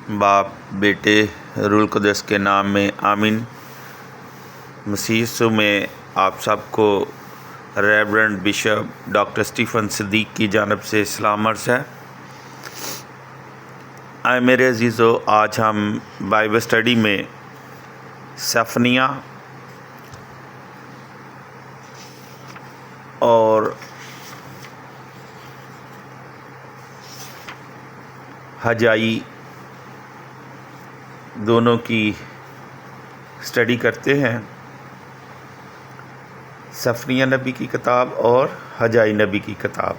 باپ بیٹے روح القدس کے نام میں آمین۔ مسیح یسوع میں آپ سب کو ریورنڈ بشپ ڈاکٹر اسٹیفن صدیق کی جانب سے سلام عرض ہے۔ آئے میرے عزیزو، آج ہم بائبل اسٹڈی میں صفنیہ اور حجائی دونوں کی اسٹڈی کرتے ہیں، صفنیہ نبی کی کتاب اور حجائی نبی کی کتاب۔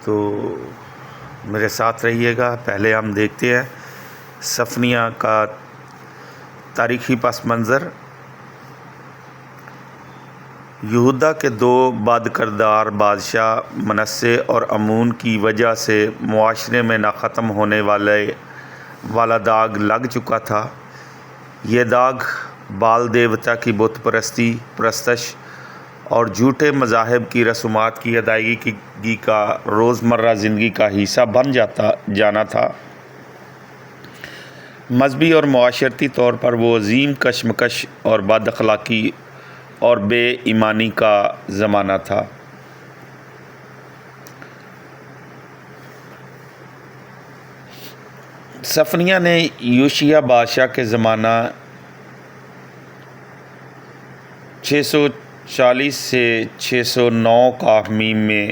تو میرے ساتھ رہیے گا۔ پہلے ہم دیکھتے ہیں صفنیہ کا تاریخی پس منظر۔ یہودا کے دو بد کردار بادشاہ منسے اور امون کی وجہ سے معاشرے میں نہ ختم ہونے والا داغ لگ چکا تھا۔ یہ داغ بال دیوتا کی بت پرستش اور جھوٹے مذاہب کی رسومات کی ادائیگی کا روزمرہ زندگی کا حصہ بن جانا تھا۔ مذہبی اور معاشرتی طور پر وہ عظیم کشمکش اور بد اخلاقی اور بے ایمانی کا زمانہ تھا۔ صفنیہ نے یوشیا بادشاہ کے زمانہ 640 سے 609 قافمیم میں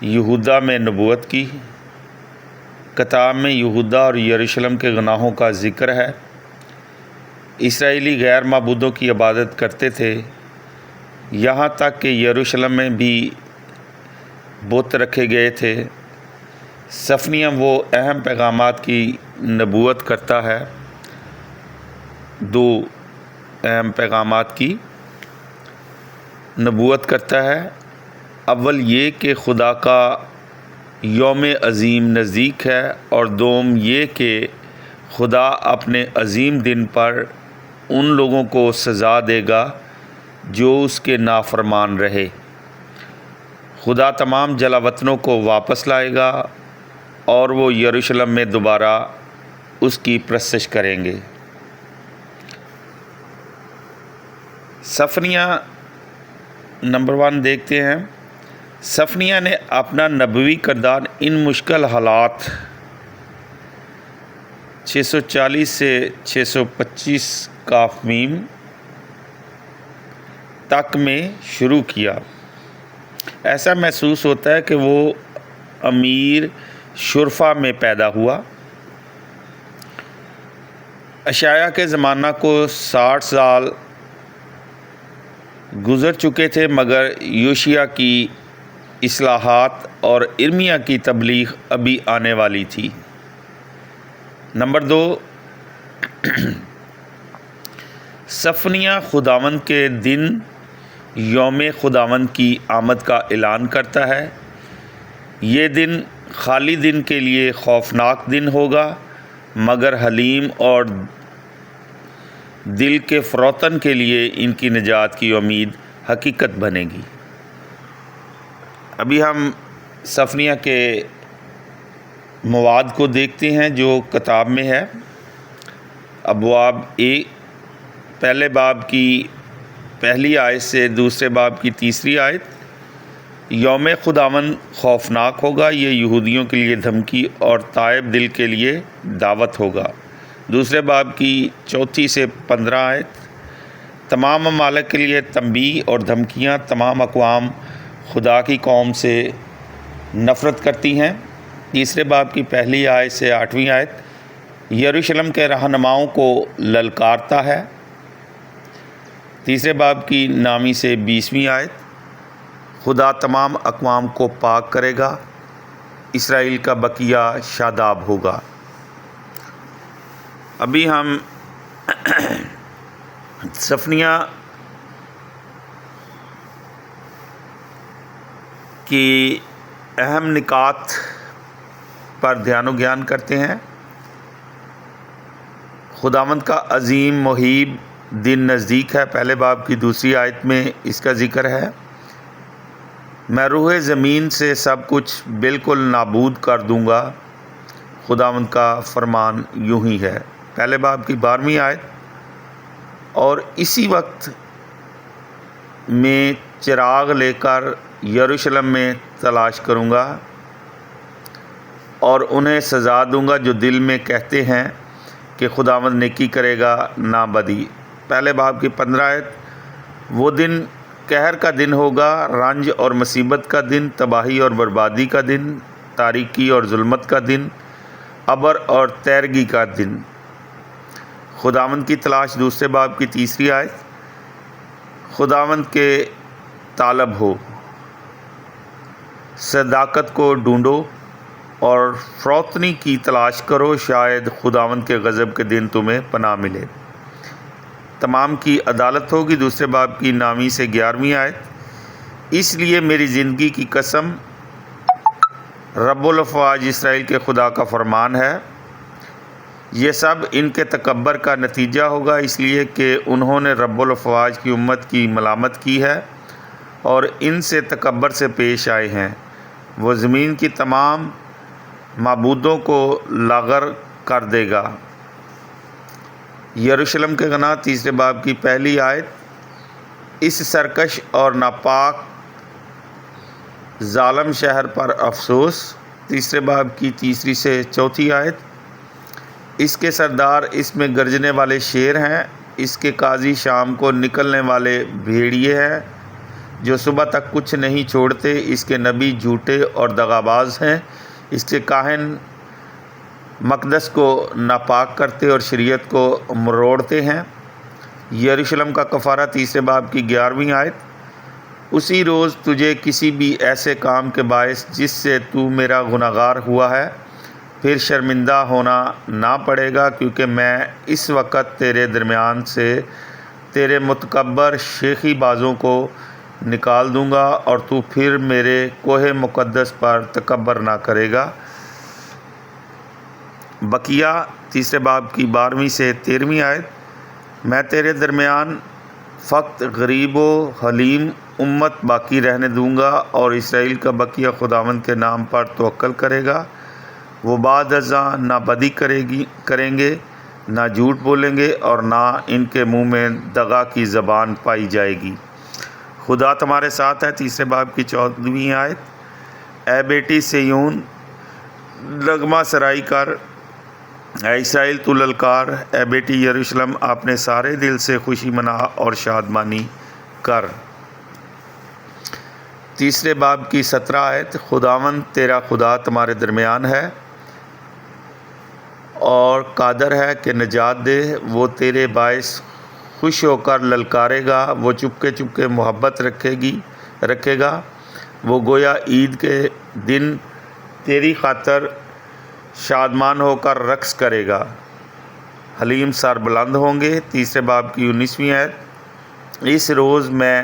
یہودا میں نبوت کی۔ کتاب میں یہودا اور یروشلم کے گناہوں کا ذکر ہے۔ اسرائیلی غیر معبودوں کی عبادت کرتے تھے، یہاں تک کہ یروشلم میں بھی بت رکھے گئے تھے۔ صفنیہ وہ اہم پیغامات کی نبوت کرتا ہے، دو اہم پیغامات کی نبوت کرتا ہے۔ اول یہ کہ خدا کا یوم عظیم نزدیک ہے، اور دوم یہ کہ خدا اپنے عظیم دن پر ان لوگوں کو سزا دے گا جو اس کے نافرمان رہے۔ خدا تمام جلا وطنوں کو واپس لائے گا اور وہ یروشلم میں دوبارہ اس کی پرستش کریں گے۔ صفنیہ نمبر 1 دیکھتے ہیں۔ صفنیہ نے اپنا نبوی کردار ان مشکل حالات 640 سے 625 قافمیم تک میں شروع کیا۔ ایسا محسوس ہوتا ہے کہ وہ امیر شرفا میں پیدا ہوا۔ اشعیاء کے زمانہ کو 60 سال گزر چکے تھے، مگر یوشیا کی اصلاحات اور ارمیا کی تبلیغ ابھی آنے والی تھی۔ نمبر 2، صفنیہ خداوند کے دن یوم خداوند کی آمد کا اعلان کرتا ہے۔ یہ دن خالی دن کے لیے خوفناک دن ہوگا، مگر حلیم اور دل کے فروتن کے لیے ان کی نجات کی امید حقیقت بنے گی۔ ابھی ہم صفنیہ کے مواد کو دیکھتے ہیں جو کتاب میں ہے۔ ابواب پہلے باب کی پہلی آیت سے دوسرے باب کی تیسری آیت۔ یوم خداوند خوفناک ہوگا، یہ یہودیوں کے لیے دھمکی اور تائب دل کے لیے دعوت ہوگا۔ دوسرے باب کی 4 سے 15 آیت۔ تمام ممالک کے لیے تنبیہ اور دھمکیاں۔ تمام اقوام خدا کی قوم سے نفرت کرتی ہیں۔ تیسرے باب کی پہلی آیت سے 8ویں آیت یروشلم کے رہنماؤں کو للکارتا ہے۔ تیسرے باب کی 9 سے 20ویں آیت خدا تمام اقوام کو پاک کرے گا، اسرائیل کا بقیہ شاداب ہوگا۔ ابھی ہم صفنیہ کی اہم نکات پر دھیان و گیان کرتے ہیں۔ خداوند کا عظیم محیب دن نزدیک ہے، پہلے باب کی دوسری آیت میں اس کا ذکر ہے۔ میں روح زمین سے سب کچھ بالکل نابود کر دوں گا۔ خداوند کا فرمان یوں ہی ہے۔ پہلے باب کی 12ویں آیت، اور اسی وقت میں چراغ لے کر یروشلم میں تلاش کروں گا اور انہیں سزا دوں گا جو دل میں کہتے ہیں کہ خداوند نیکی کرے گا نہ بدی۔ پہلے باب کی 15 آیت، وہ دن قہر کا دن ہوگا، رنج اور مصیبت کا دن، تباہی اور بربادی کا دن، تاریکی اور ظلمت کا دن، ابر اور تیرگی کا دن۔ خداوند کی تلاش، دوسرے باب کی 3 آیت، خداوند کے طالب ہو، صداقت کو ڈھونڈو اور فروتنی کی تلاش کرو، شاید خداوند کے غضب کے دن تمہیں پناہ ملے۔ تمام کی عدالت ہوگی، دوسرے باب کی 9ویں سے 11ویں آیت، اس لیے میری زندگی کی قسم، رب الافواج اسرائیل کے خدا کا فرمان ہے، یہ سب ان کے تکبر کا نتیجہ ہوگا، اس لیے کہ انہوں نے رب الافواج کی امت کی ملامت کی ہے اور ان سے تکبر سے پیش آئے ہیں۔ وہ زمین کی تمام معبودوں کو لاغر کر دے گا۔ یروشلم کے غنا، تیسرے باب کی 1 آیت، اس سرکش اور ناپاک ظالم شہر پر افسوس، تیسرے باب کی 3 سے 4 آیت، اس کے سردار اس میں گرجنے والے شیر ہیں، اس کے قاضی شام کو نکلنے والے بھیڑیے ہیں جو صبح تک کچھ نہیں چھوڑتے، اس کے نبی جھوٹے اور دغاباز ہیں، اس کے کاہن مقدس کو ناپاک کرتے اور شریعت کو مروڑتے ہیں۔ یروشلم کا کفارہ، تیسرے باب کی 11ویں آیت، اسی روز تجھے کسی بھی ایسے کام کے باعث جس سے تو میرا گنہگار ہوا ہے پھر شرمندہ ہونا نہ پڑے گا، کیونکہ میں اس وقت تیرے درمیان سے تیرے متکبر شیخی بازوں کو نکال دوں گا اور تو پھر میرے کوہ مقدس پر تکبر نہ کرے گا۔ بقیہ، تیسرے باب کی 12ویں سے 13ویں آیت، میں تیرے درمیان فقط غریب و حلیم امت باقی رہنے دوں گا اور اسرائیل کا بقیہ خداوند کے نام پر توکل کرے گا۔ وہ بعد ازاں نہ بدی کریں گے، نہ جھوٹ بولیں گے اور نہ ان کے منہ میں دغا کی زبان پائی جائے گی۔ خدا تمہارے ساتھ ہے، تیسرے باب کی 14ویں آیت، اے بیٹی سیون نغمہ سرائی کر، اے اسرائیل تو للکار، اے بیٹی یروشلم اپنے سارے دل سے خوشی منا اور شادمانی کر۔ تیسرے باب کی 17 آیت، خداوند تیرا خدا تمہارے درمیان ہے اور قادر ہے کہ نجات دے، وہ تیرے باعث خوش ہو کر للکارے گا، وہ چپکے چپکے محبت رکھے گا، وہ گویا عید کے دن تیری خاطر شادمان ہو کر رقص کرے گا، حلیم سر بلند ہوں گے۔ تیسرے باب کی 19ویں آیت، اس روز میں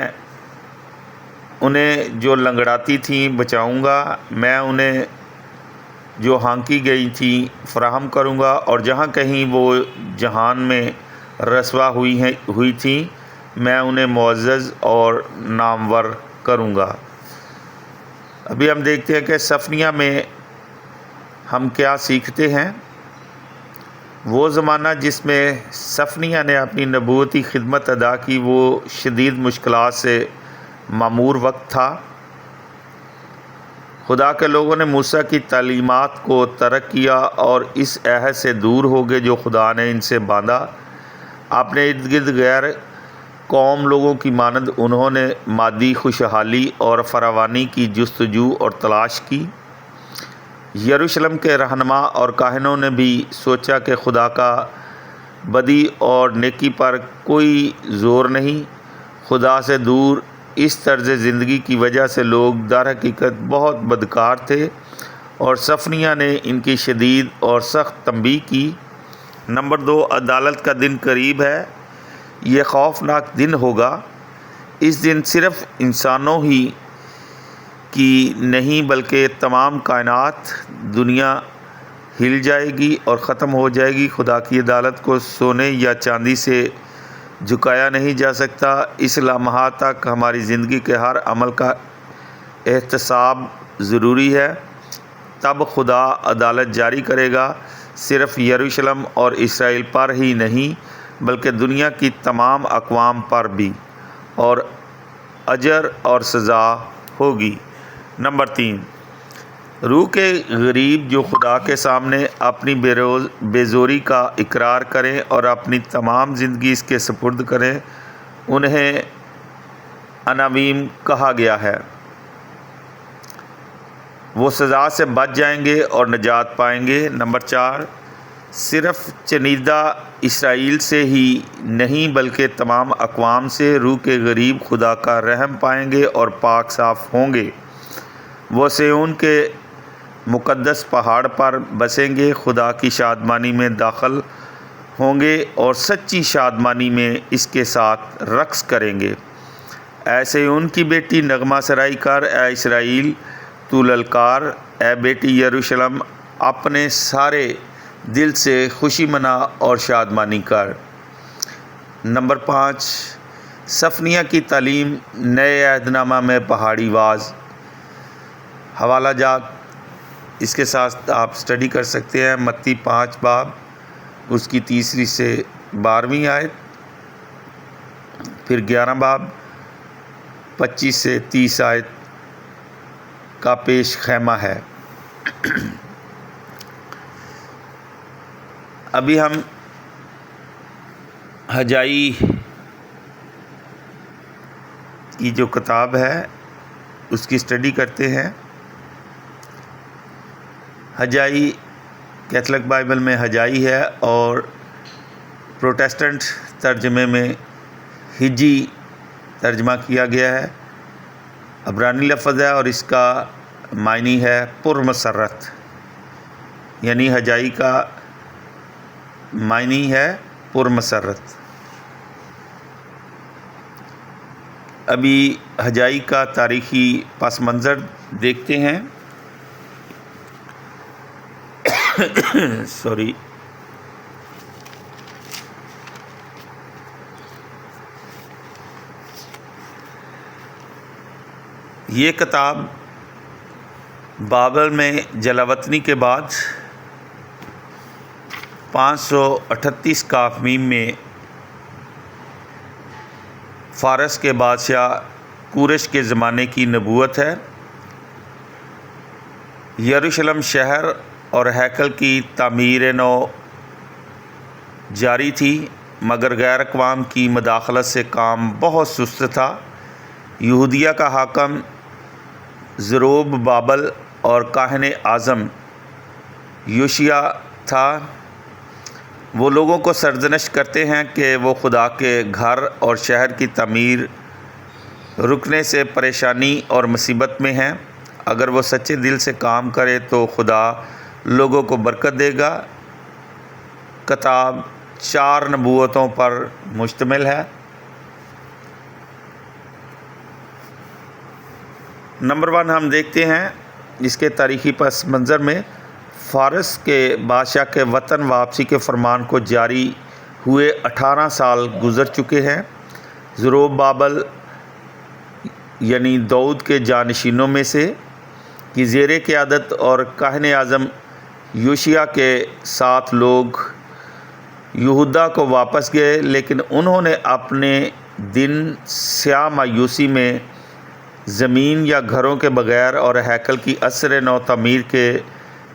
انہیں جو لنگڑاتی تھیں بچاؤں گا، میں انہیں جو ہانکی گئی تھیں فراہم کروں گا، اور جہاں کہیں وہ جہان میں رسوا ہوئی تھیں میں انہیں معزز اور نامور کروں گا۔ ابھی ہم دیکھتے ہیں کہ صفنیہ میں ہم کیا سیکھتے ہیں۔ وہ زمانہ جس میں صفنیہ نے اپنی نبوتی خدمت ادا کی وہ شدید مشکلات سے معمور وقت تھا۔ خدا کے لوگوں نے موسیٰ کی تعلیمات کو ترک کیا اور اس عہد سے دور ہو گئے جو خدا نے ان سے باندھا۔ اپنے ارد گرد غیر قوم لوگوں کی مانند انہوں نے مادی خوشحالی اور فراوانی کی جستجو اور تلاش کی۔ یروشلم کے رہنما اور کاہنوں نے بھی سوچا کہ خدا کا بدی اور نیکی پر کوئی زور نہیں۔ خدا سے دور اس طرز زندگی کی وجہ سے لوگ در حقیقت بہت بدکار تھے اور صفنیہ نے ان کی شدید اور سخت تنبیہ کی۔ نمبر 2، عدالت کا دن قریب ہے۔ یہ خوفناک دن ہوگا۔ اس دن صرف انسانوں ہی کی نہیں بلکہ تمام کائنات، دنیا ہل جائے گی اور ختم ہو جائے گی۔ خدا کی عدالت کو سونے یا چاندی سے جھکایا نہیں جا سکتا۔ اس لمحہ تک ہماری زندگی کے ہر عمل کا احتساب ضروری ہے۔ تب خدا عدالت جاری کرے گا، صرف یروشلم اور اسرائیل پر ہی نہیں بلکہ دنیا کی تمام اقوام پر بھی، اور اجر اور سزا ہوگی۔ نمبر 3، روح کے غریب جو خدا کے سامنے اپنی بے زوری کا اقرار کریں اور اپنی تمام زندگی اس کے سپرد کریں، انہیں اناویم کہا گیا ہے۔ وہ سزا سے بچ جائیں گے اور نجات پائیں گے۔ نمبر 4، صرف چنیدہ اسرائیل سے ہی نہیں بلکہ تمام اقوام سے روح کے غریب خدا کا رحم پائیں گے اور پاک صاف ہوں گے۔ وہ صہیون کے مقدس پہاڑ پر بسیں گے، خدا کی شادمانی میں داخل ہوں گے اور سچی شادمانی میں اس کے ساتھ رقص کریں گے۔ اے صہیون کی بیٹی نغمہ سرائی کر، اے اسرائیل تو للکار، اے بیٹی یروشلم اپنے سارے دل سے خوشی منا اور شادمانی کر۔ نمبر 5، صفنیہ کی تعلیم نئے عہد نامہ میں پہاڑی واز۔ حوالہ جات اس کے ساتھ آپ سٹڈی کر سکتے ہیں۔ متی 5 باب اس کی 3 سے 12 آیت، پھر 11 باب 25 سے 30 آیت کا پیش خیمہ ہے۔ ابھی ہم حجائی کی جو کتاب ہے اس کی سٹڈی کرتے ہیں۔ حجائی کیتھولک بائبل میں حجائی ہے اور پروٹیسٹنٹ ترجمے میں ہجی ترجمہ کیا گیا ہے۔ عبرانی لفظ ہے اور اس کا معنی ہے پرمسرت، یعنی حجائی کا معنی ہے پرمسرت۔ ابھی حجائی کا تاریخی پس منظر دیکھتے ہیں۔ سوری، یہ کتاب بابل میں جلاوطنی کے بعد 538 کاف میم میں فارس کے بادشاہ کورش کے زمانے کی نبوت ہے۔ یروشلم شہر اور ہیکل کی تعمیر نو جاری تھی، مگر غیر اقوام کی مداخلت سے کام بہت سست تھا۔ یہودیہ کا حاکم زروبابل اور کاہن اعظم یوشیا تھا۔ وہ لوگوں کو سرزنش کرتے ہیں کہ وہ خدا کے گھر اور شہر کی تعمیر رکنے سے پریشانی اور مصیبت میں ہیں۔ اگر وہ سچے دل سے کام کرے تو خدا لوگوں کو برکت دے گا۔ کتاب 4 نبوتوں پر مشتمل ہے۔ نمبر 1 ہم دیکھتے ہیں اس کے تاریخی پس منظر میں فارس کے بادشاہ کے وطن واپسی کے فرمان کو جاری ہوئے 18 سال گزر چکے ہیں۔ زروبابل یعنی داؤد کے جانشینوں میں سے کی زیر قیادت اور کاہن اعظم یوشیا کے ساتھ لوگ یہودا کو واپس گئے، لیکن انہوں نے اپنے دن سیاہ مایوسی میں زمین یا گھروں کے بغیر اور ہیکل کی عصر نو تعمیر کے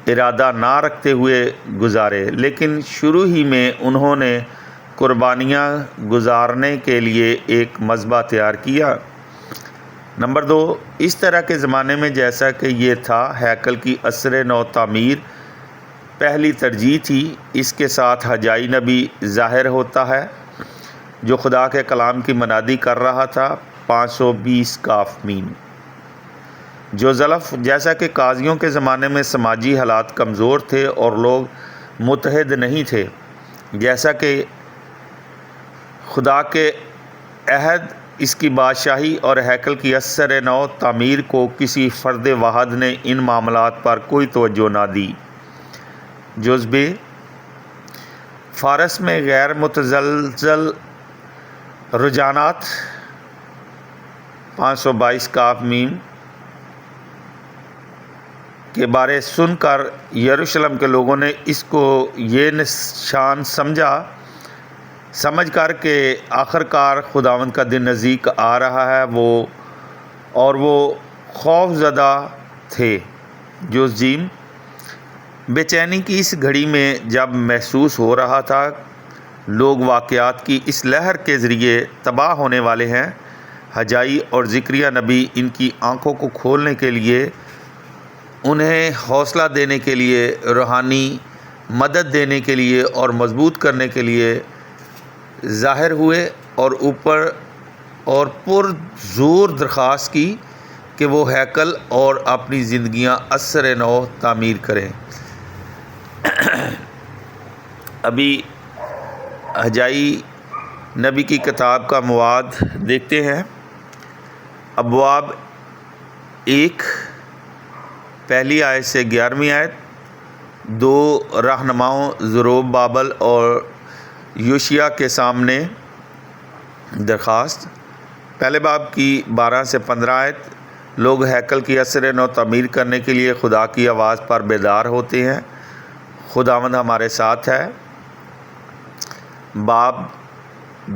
ارادہ نہ رکھتے ہوئے گزارے، لیکن شروع ہی میں انہوں نے قربانیاں گزارنے کے لیے ایک مذبح تیار کیا۔ نمبر 2، اس طرح کے زمانے میں جیسا کہ یہ تھا، ہیکل کی عصر نو تعمیر پہلی ترجیح تھی۔ اس کے ساتھ حجائی نبی ظاہر ہوتا ہے جو خدا کے کلام کی منادی کر رہا تھا۔ 520 کاف میم۔ جو زلف جیسا کہ قاضیوں کے زمانے میں سماجی حالات کمزور تھے اور لوگ متحد نہیں تھے، جیسا کہ خدا کے عہد، اس کی بادشاہی اور ہیکل کی عصر نو تعمیر کو کسی فرد واحد نے ان معاملات پر کوئی توجہ نہ دی۔ جزبے فارس میں غیر متزلزل رجحانات 522 کاف میم۔ کے بارے سن کر یروشلم کے لوگوں نے اس کو یہ نشان سمجھ کر کہ آخر کار خداوند کا دن نزدیک آ رہا ہے وہ خوف زدہ تھے۔ جوزیم بے چینی کی اس گھڑی میں جب محسوس ہو رہا تھا لوگ واقعات کی اس لہر کے ذریعے تباہ ہونے والے ہیں، حجائی اور زکریا نبی ان کی آنکھوں کو کھولنے کے لیے، انہیں حوصلہ دینے کے لیے، روحانی مدد دینے کے لیے اور مضبوط کرنے کے لیے ظاہر ہوئے اور پر زور درخواست کی کہ وہ ہیکل اور اپنی زندگیاں ازسر نو تعمیر کریں۔ ابھی حجائی نبی کی کتاب کا مواد دیکھتے ہیں۔ ابواب 1 پہلی آیت سے 11ویں آیت، 2 رہنماؤں زروبابل اور یوشیا کے سامنے درخواست۔ پہلے باب کی 12 سے 15 آیت، لوگ ہیکل کی ازسر نو تعمیر کرنے کے لیے خدا کی آواز پر بیدار ہوتے ہیں، خداوند ہمارے ساتھ ہے۔ باب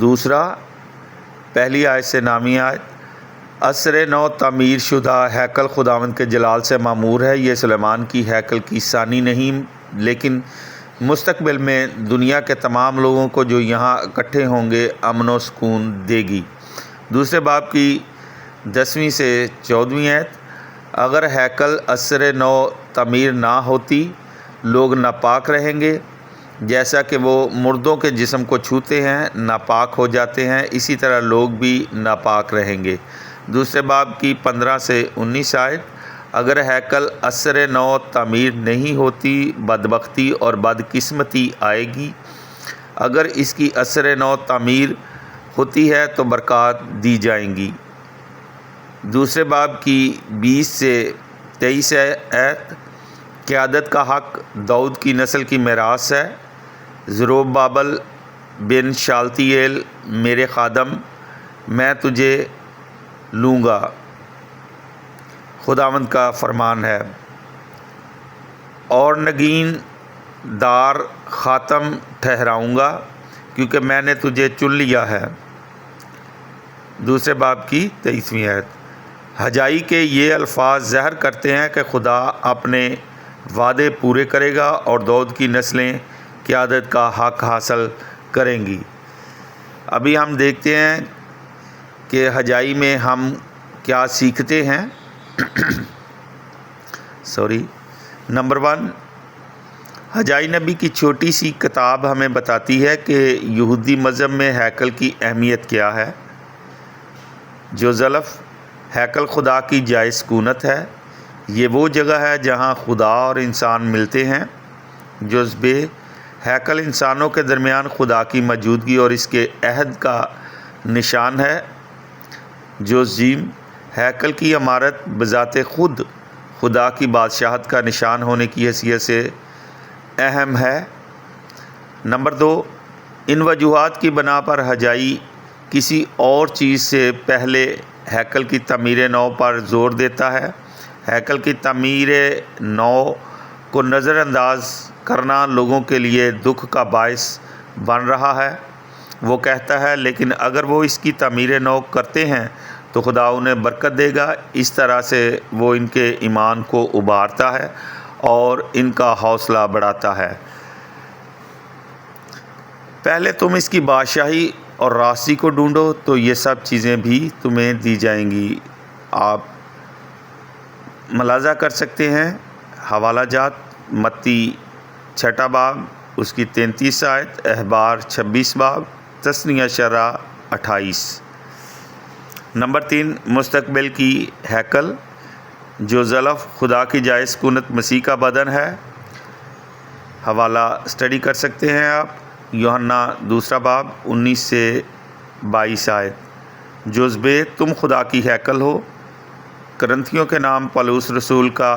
2 پہلی آیت سے 9ویں آیت، ازسر نو تعمیر شدہ ہیکل خداوند کے جلال سے معمور ہے، یہ سلیمان کی ہیکل کی ثانی نہیں لیکن مستقبل میں دنیا کے تمام لوگوں کو جو یہاں اکٹھے ہوں گے امن و سکون دے گی۔ دوسرے باب کی 10ویں سے 14ویں آیت، اگر ہیکل ازسر نو تعمیر نہ ہوتی لوگ ناپاک رہیں گے، جیسا کہ وہ مردوں کے جسم کو چھوتے ہیں ناپاک ہو جاتے ہیں، اسی طرح لوگ بھی ناپاک رہیں گے۔ دوسرے باب کی 15 سے 19 آیت، اگر ہیکل ازسر نو تعمیر نہیں ہوتی بدبختی اور بدقسمتی آئے گی، اگر اس کی ازسر نو تعمیر ہوتی ہے تو برکات دی جائیں گی۔ دوسرے باب کی 20 سے 23 آیت، قیادت کا حق داؤد کی نسل کی میراث ہے، زروبابل بن شالتیل میرے خادم، میں تجھے لوں گا، خداوند کا فرمان ہے، اور نگین دار خاتم ٹھہراؤں گا کیونکہ میں نے تجھے چن لیا ہے۔ دوسرے باب کی 23ویں آیت، حجائی کے یہ الفاظ ظاہر کرتے ہیں کہ خدا اپنے وعدے پورے کرے گا اور داؤد کی نسلیں قیادت کا حق حاصل کریں گی۔ ابھی ہم دیکھتے ہیں کہ حجائی میں ہم کیا سیکھتے ہیں۔ نمبر 1، حجائی نبی کی چھوٹی سی کتاب ہمیں بتاتی ہے کہ یہودی مذہب میں ہیکل کی اہمیت کیا ہے۔ جوزلف، ہیکل خدا کی جائے سکونت ہے، یہ وہ جگہ ہے جہاں خدا اور انسان ملتے ہیں۔ جوزبے، ہیکل انسانوں کے درمیان خدا کی موجودگی اور اس کے عہد کا نشان ہے۔ جوزیم، ہیکل کی عمارت بذات خود خدا کی بادشاہت کا نشان ہونے کی حیثیت سے اہم ہے۔ نمبر 2، ان وجوہات کی بنا پر حجائی کسی اور چیز سے پہلے ہیکل کی تعمیر نو پر زور دیتا ہے۔ ہیکل کی تعمیر نو کو نظر انداز کرنا لوگوں کے لیے دکھ کا باعث بن رہا ہے۔ وہ کہتا ہے لیکن اگر وہ اس کی تعمیر نو کرتے ہیں تو خدا انہیں برکت دے گا، اس طرح سے وہ ان کے ایمان کو ابھارتا ہے اور ان کا حوصلہ بڑھاتا ہے۔ پہلے تم اس کی بادشاہی اور راستی کو ڈھونڈو تو یہ سب چیزیں بھی تمہیں دی جائیں گی۔ آپ ملاحظہ کر سکتے ہیں حوالہ جات، متی 6 باب اس کی 33 آیت، احبار 26 باب، تثنیہ شرح 28۔ نمبر 3، مستقبل کی ہیکل۔ جو زلف خدا کی جائے سکونت مسیح کا بدن ہے، حوالہ اسٹڈی کر سکتے ہیں آپ، یوحنا 2 باب 19 سے 22 آیت۔ جوزبے، تم خدا کی ہیکل ہو۔ کرنتھیوں کے نام پولس رسول کا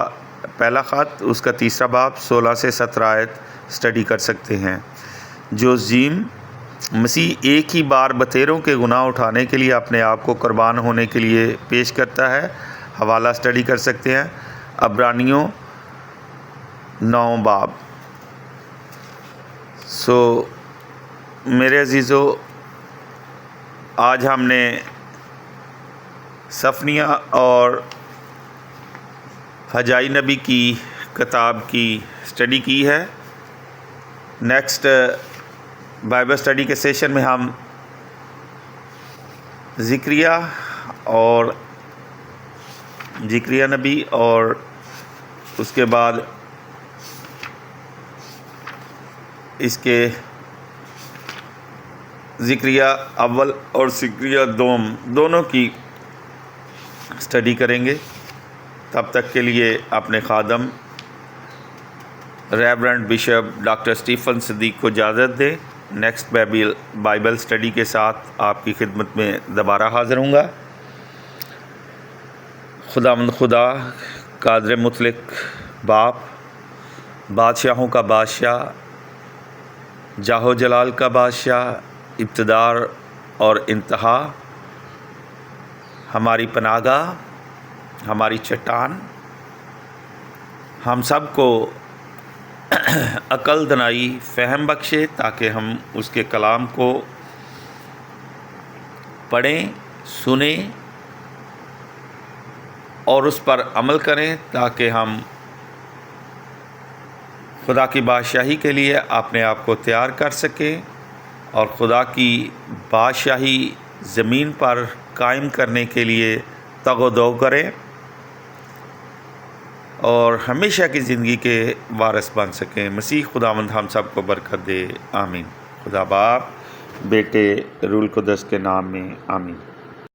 پہلا خط اس کا 3 باب 16 سے 17 آیت اسٹڈی کر سکتے ہیں۔ جوزیم، مسیح ایک ہی بار بتیروں کے گناہ اٹھانے کے لیے اپنے آپ کو قربان ہونے کے لیے پیش کرتا ہے، حوالہ اسٹڈی کر سکتے ہیں، عبرانیوں 9 باب۔ میرے عزیزو، آج ہم نے صفنیہ اور حجائی نبی کی کتاب کی اسٹڈی کی ہے۔ نیکسٹ بائبل اسٹڈی کے سیشن میں ہم ذکریہ نبی اور اس کے بعد اس کے ذکریہ اول اور ذکریہ دوم دونوں کی اسٹڈی کریں گے۔ تب تک کے لیے اپنے خادم ریورنڈ بشپ ڈاکٹر اسٹیفن صدیق کو اجازت دیں۔ نیکسٹ بائبل اسٹڈی کے ساتھ آپ کی خدمت میں دوبارہ حاضر ہوں گا۔ خدا قادر مطلق باپ، بادشاہوں کا بادشاہ، جاہ و جلال کا بادشاہ، ابتدار اور انتہا، ہماری پناہ گاہ، ہماری چٹان، ہم سب کو عقل، دانائی، فہم بخشے تاکہ ہم اس کے کلام کو پڑھیں، سنیں اور اس پر عمل کریں، تاکہ ہم خدا کی بادشاہی کے لیے اپنے آپ کو تیار کر سکیں اور خدا کی بادشاہی زمین پر قائم کرنے کے لیے تگ و دو کریں اور ہمیشہ کی زندگی کے وارث بن سکیں۔ مسیح خداوند ہم سب کو برکت دے، آمین۔ خدا باپ، بیٹے، روح القدس کے نام میں آمین۔